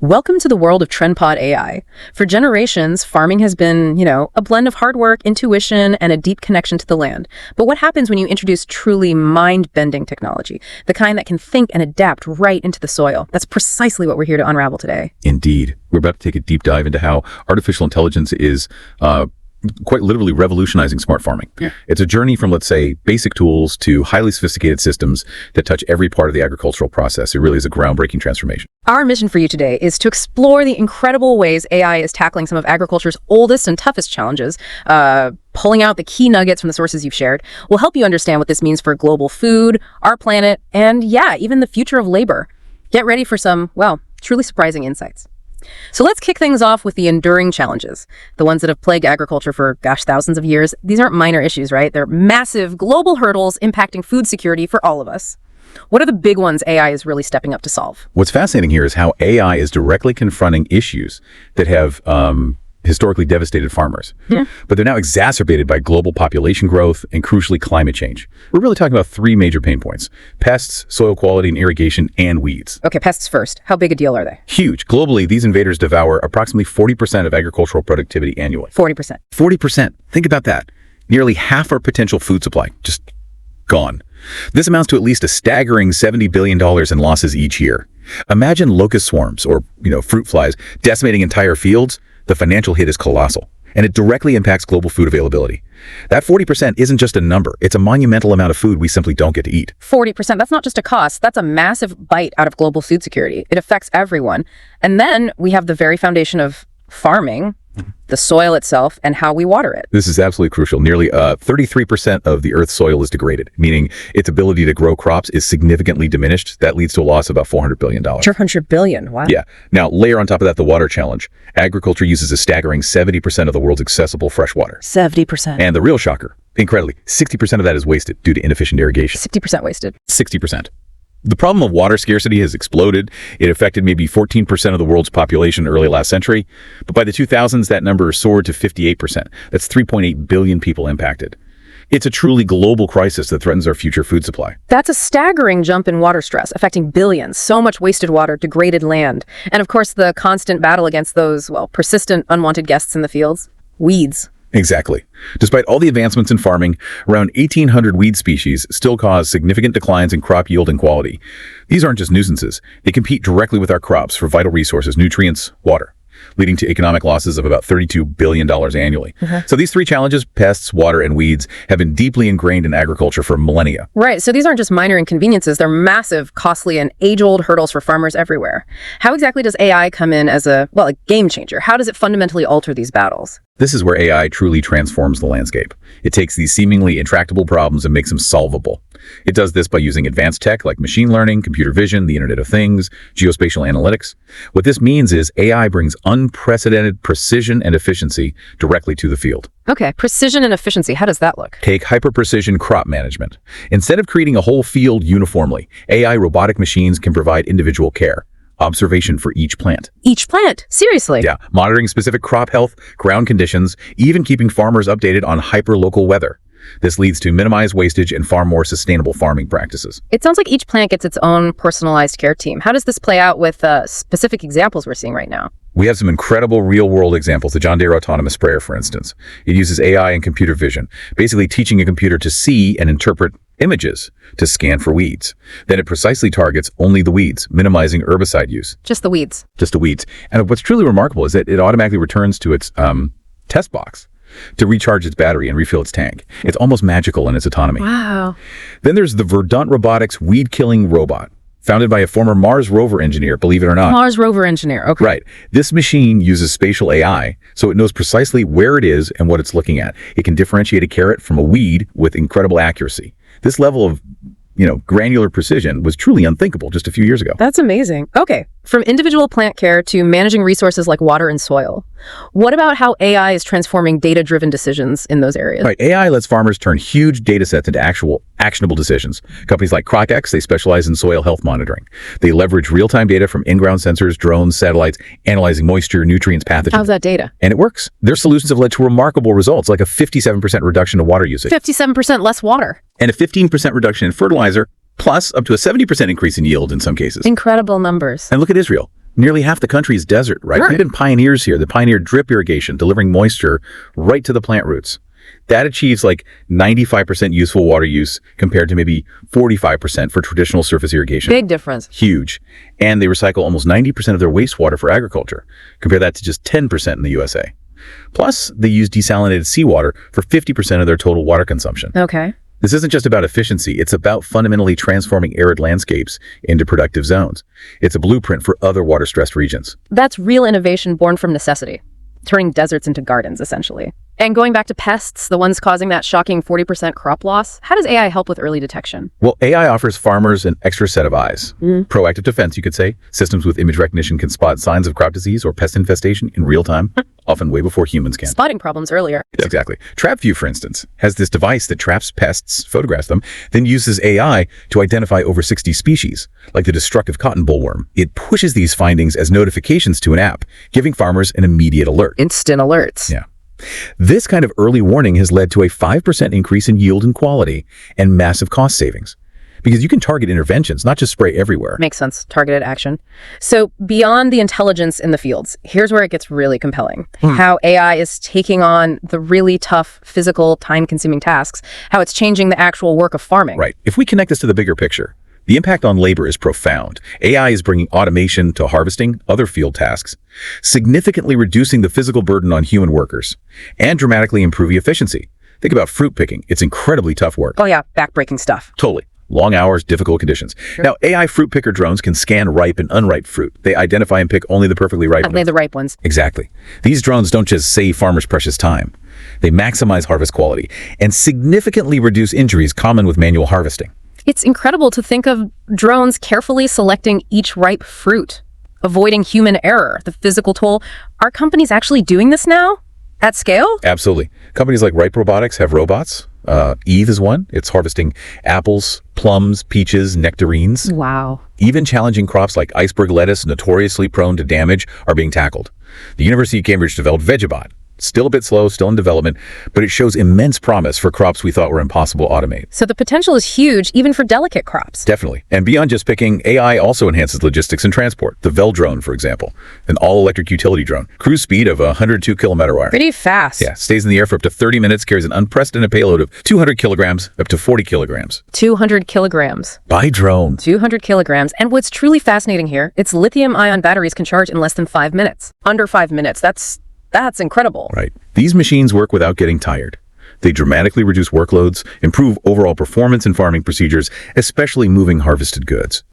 Welcome to the world of TrendPod AI. For generations, farming has been, a blend of hard work, intuition, and a deep connection to the land. But what happens when you introduce truly mind-bending technology, the kind that can think and adapt right into the soil? That's precisely what we're here to unravel today. Indeed. We're about to take a deep dive into how artificial intelligence is quite literally revolutionizing smart farming. Yeah. It's a journey from, let's say, basic tools to highly sophisticated systems that touch every part of the agricultural process. It really is a groundbreaking transformation. Our mission for you today is to explore the incredible ways AI is tackling some of agriculture's oldest and toughest challenges, pulling out the key nuggets from the sources you've shared. We'll help you understand what this means for global food, our planet, and even the future of labor. Get ready for some, truly surprising insights. So let's kick things off with the enduring challenges, the ones that have plagued agriculture for, thousands of years. These aren't minor issues, right? They're massive global hurdles impacting food security for all of us. What are the big ones AI is really stepping up to solve? What's fascinating here is how AI is directly confronting issues that have historically devastated farmers. Yeah. But they're now exacerbated by global population growth and, crucially, climate change. We're really talking about three major pain points: pests, soil quality and irrigation, and weeds. Okay, pests first. How big a deal are they? Huge. Globally, these invaders devour approximately 40% of agricultural productivity annually. 40%. 40%. Think about that. Nearly half our potential food supply just gone. This amounts to at least a staggering $70 billion in losses each year. Imagine locust swarms or, fruit flies decimating entire fields. The financial hit is colossal, and it directly impacts global food availability. That 40% isn't just a number. It's a monumental amount of food we simply don't get to eat. 40%, that's not just a cost. That's a massive bite out of global food security. It affects everyone. And then we have the very foundation of farming, the soil itself, and how we water it. This is absolutely crucial. Nearly 33% of the Earth's soil is degraded, meaning its ability to grow crops is significantly diminished. That leads to a loss of about $400 billion. $400 billion, wow. Yeah. Now, layer on top of that the water challenge. Agriculture uses a staggering 70% of the world's accessible fresh water. 70%. And the real shocker, incredibly, 60% of that is wasted due to inefficient irrigation. 60% wasted. 60%. The problem of water scarcity has exploded. It affected maybe 14% of the world's population early last century. But by the 2000s, that number soared to 58%. That's 3.8 billion people impacted. It's a truly global crisis that threatens our future food supply. That's a staggering jump in water stress, affecting billions. So much wasted water, degraded land. And of course, the constant battle against those, persistent unwanted guests in the fields, weeds. Exactly. Despite all the advancements in farming, around 1,800 weed species still cause significant declines in crop yield and quality. These aren't just nuisances. They compete directly with our crops for vital resources, nutrients, water, leading to economic losses of about $32 billion annually. So these three challenges, pests, water, and weeds, have been deeply ingrained in agriculture for millennia. Right, so these aren't just minor inconveniences, they're massive, costly, and age-old hurdles for farmers everywhere. How exactly does AI come in as a game changer? How does it fundamentally alter these battles? This is where AI truly transforms the landscape. It takes these seemingly intractable problems and makes them solvable. It does this by using advanced tech like machine learning, computer vision, the Internet of Things, geospatial analytics. What this means is AI brings unprecedented precision and efficiency directly to the field. Okay, precision and efficiency, how does that look? Take hyper-precision crop management. Instead of creating a whole field uniformly, AI robotic machines can provide individual care. Observation for each plant. Each plant? Seriously? Yeah, monitoring specific crop health, ground conditions, even keeping farmers updated on hyper-local weather. This leads to minimized wastage and far more sustainable farming practices. It sounds like each plant gets its own personalized care team. How does this play out with specific examples we're seeing right now? We have some incredible real-world examples. The John Deere autonomous sprayer, for instance. It uses AI and computer vision, basically teaching a computer to see and interpret images to scan for weeds. Then it precisely targets only the weeds, minimizing herbicide use. Just the weeds. Just the weeds. And what's truly remarkable is that it automatically returns to its test box to recharge its battery and refill its tank. It's almost magical in its autonomy. Wow. Then there's the Verdant Robotics weed-killing robot, founded by a former Mars rover engineer, believe it or not. Mars rover engineer, okay. Right. This machine uses spatial AI, so it knows precisely where it is and what it's looking at. It can differentiate a carrot from a weed with incredible accuracy. This level of, granular precision was truly unthinkable just a few years ago. That's amazing. Okay, from individual plant care to managing resources like water and soil. What about how AI is transforming data-driven decisions in those areas? Right. AI lets farmers turn huge data sets into actual actionable decisions. Companies like CrocX, they specialize in soil health monitoring. They leverage real-time data from in-ground sensors, drones, satellites, analyzing moisture, nutrients, pathogens. How's that data? And it works. Their solutions have led to remarkable results, like a 57% reduction in water usage. 57% less water. And a 15% reduction in fertilizer, plus up to a 70% increase in yield in some cases. Incredible numbers. And look at Israel. Nearly half the country is desert, right? Sure. They've been pioneers here. They pioneered drip irrigation, delivering moisture right to the plant roots. That achieves like 95% useful water use compared to maybe 45% for traditional surface irrigation. Big difference. Huge. And they recycle almost 90% of their wastewater for agriculture. Compare that to just 10% in the USA. Plus, they use desalinated seawater for 50% of their total water consumption. Okay. This isn't just about efficiency, it's about fundamentally transforming arid landscapes into productive zones. It's a blueprint for other water-stressed regions. That's real innovation born from necessity, turning deserts into gardens, essentially. And going back to pests, the ones causing that shocking 40% crop loss, how does AI help with early detection? Well, AI offers farmers an extra set of eyes. Proactive defense, you could say. Systems with image recognition can spot signs of crop disease or pest infestation in real time, often way before humans can. Spotting problems earlier. Exactly. TrapView, for instance, has this device that traps pests, photographs them, then uses AI to identify over 60 species, like the destructive cotton bollworm. It pushes these findings as notifications to an app, giving farmers an immediate alert. Instant alerts. Yeah. This kind of early warning has led to a 5% increase in yield and quality and massive cost savings. Because you can target interventions, not just spray everywhere. Makes sense. Targeted action. So beyond the intelligence in the fields, here's where it gets really compelling. How AI is taking on the really tough, physical, time-consuming tasks, how it's changing the actual work of farming. Right. If we connect this to the bigger picture, the impact on labor is profound. AI is bringing automation to harvesting, other field tasks, significantly reducing the physical burden on human workers, and dramatically improving efficiency. Think about fruit picking. It's incredibly tough work. Oh yeah, backbreaking stuff. Totally. Long hours, difficult conditions. Sure. Now, AI fruit picker drones can scan ripe and unripe fruit. They identify and pick only the perfectly ripe Only the ripe ones. Exactly. These drones don't just save farmers precious time. They maximize harvest quality and significantly reduce injuries common with manual harvesting. It's incredible to think of drones carefully selecting each ripe fruit, avoiding human error, the physical toll. Are companies actually doing this now? At scale? Absolutely. Companies like Ripe Robotics have robots. Eve is one. It's harvesting apples, plums, peaches, nectarines. Wow. Even challenging crops like iceberg lettuce, notoriously prone to damage, are being tackled. The University of Cambridge developed Vegebot. Still a bit slow, still in development, but it shows immense promise for crops we thought were impossible to automate. So the potential is huge, even for delicate crops. Definitely. And beyond just picking, AI also enhances logistics and transport. The Vel drone, for example, an all-electric utility drone. Cruise speed of 102 kilometer-hour. Pretty fast. Yeah, stays in the air for up to 30 minutes, carries an unprecedented payload of 200 kilograms up to 40 kilograms. 200 kilograms. By drone. 200 kilograms. And what's truly fascinating here, its lithium-ion batteries can charge in less than 5 minutes. Under 5 minutes. That's incredible. Right. These machines work without getting tired. They dramatically reduce workloads, improve overall performance in farming procedures, especially moving harvested goods.